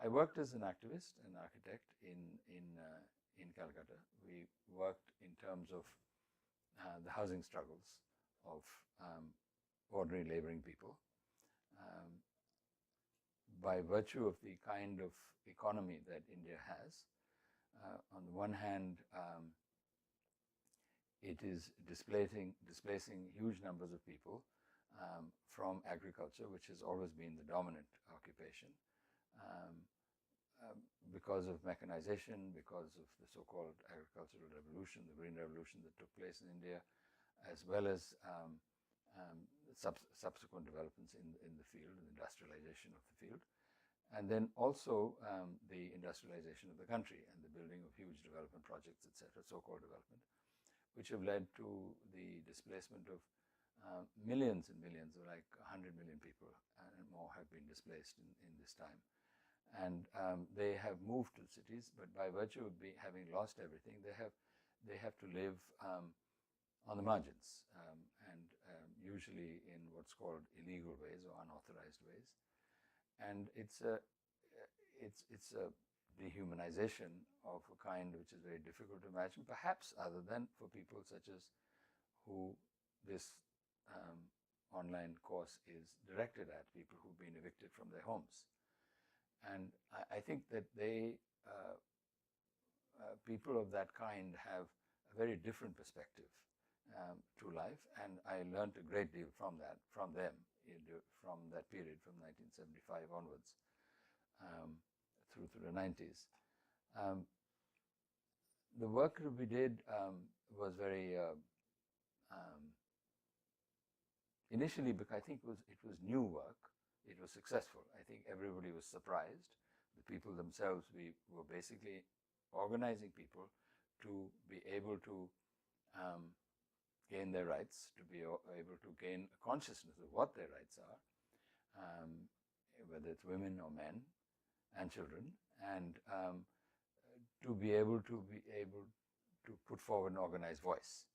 I worked as an activist, an architect in Calcutta. We worked in terms of the housing struggles of ordinary laboring people. By virtue of the kind of economy that India has, on the one hand, it is displacing huge numbers of people from agriculture, which has always been the dominant occupation, because of mechanization, because of the so-called agricultural revolution, the green revolution that took place in India, as well as subsequent developments in the field, the industrialization of the field, and then also the industrialization of the country and the building of huge development projects, etc., so-called development, which have led to the displacement of millions and millions, of like 100 million people and more have been displaced in this time. And they have moved to cities, but by virtue of having lost everything, they have to live on the margins, and usually in what's called illegal ways or unauthorized ways. And it's a dehumanization of a kind which is very difficult to imagine, perhaps other than for people such as who this online course is directed at, people who've been evicted from their homes. And I think that people of that kind have a very different perspective to life, and I learned a great deal from them, from that period, from 1975 onwards, through the 90s. The work that we did was very initially, because I think it was new work. It was successful. I think everybody was surprised. The people themselves, we were basically organizing people to be able to gain their rights, to be able to gain a consciousness of what their rights are, whether it's women or men and children, and to be able to put forward an organized voice.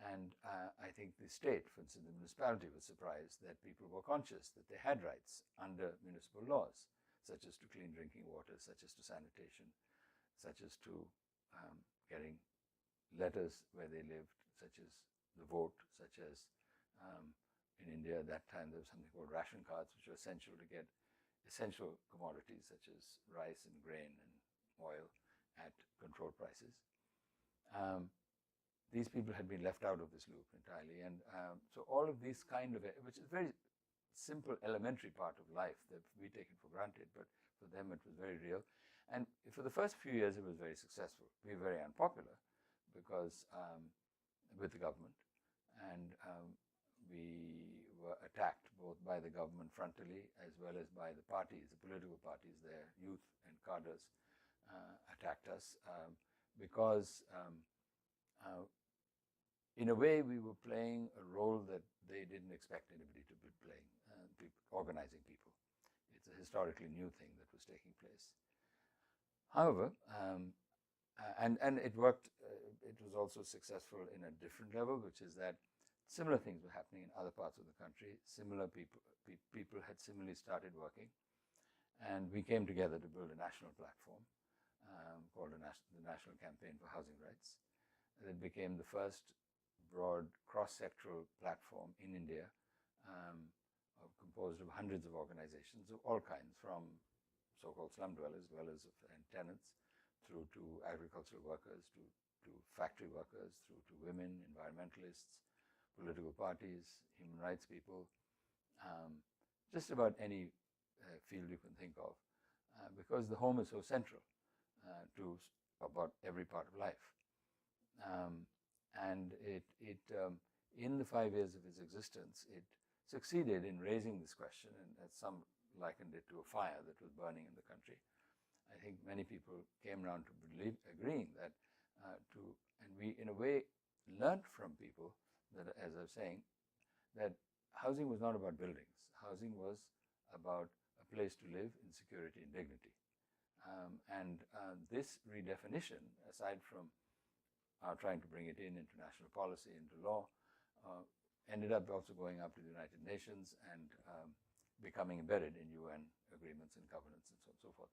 And I think the state, for instance, the municipality, was surprised that people were conscious that they had rights under municipal laws, such as to clean drinking water, such as to sanitation, such as to getting letters where they lived, such as the vote, such as in India at that time there was something called ration cards, which were essential to get essential commodities such as rice and grain and oil at controlled prices. These people had been left out of this loop entirely, and so all of these kind of, which is a very simple, elementary part of life that we take it for granted, but for them it was very real. And for the first few years it was very successful. We were very unpopular because with the government, and we were attacked both by the government frontally as well as by the parties, the political parties. Their youth and cadres attacked us because in a way we were playing a role that they didn't expect anybody to be playing, organizing people. It's a historically new thing that was taking place. However, and it worked, it was also successful in a different level, which is that similar things were happening in other parts of the country. Similar people had similarly started working, and we came together to build a national platform called the National Campaign for Housing Rights. It became the first broad cross-sectoral platform in India, composed of hundreds of organizations of all kinds, from so-called slum dwellers, and tenants, through to agricultural workers, to factory workers, through to women, environmentalists, political parties, human rights people, just about any field you can think of, because the home is so central to about every part of life. And in the 5 years of its existence, it succeeded in raising this question, and some likened it to a fire that was burning in the country. I think many people came around to agreeing that and we in a way learnt from people that, as I was saying, that housing was not about buildings. Housing was about a place to live in security and dignity. And this redefinition, aside from trying to bring it in international policy, into law, ended up also going up to the United Nations and becoming embedded in UN agreements and covenants and so on and so forth.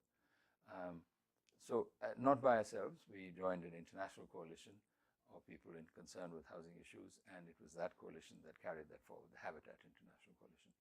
So not by ourselves, we joined an international coalition of people in concern with housing issues, and it was that coalition that carried that forward, the Habitat International Coalition.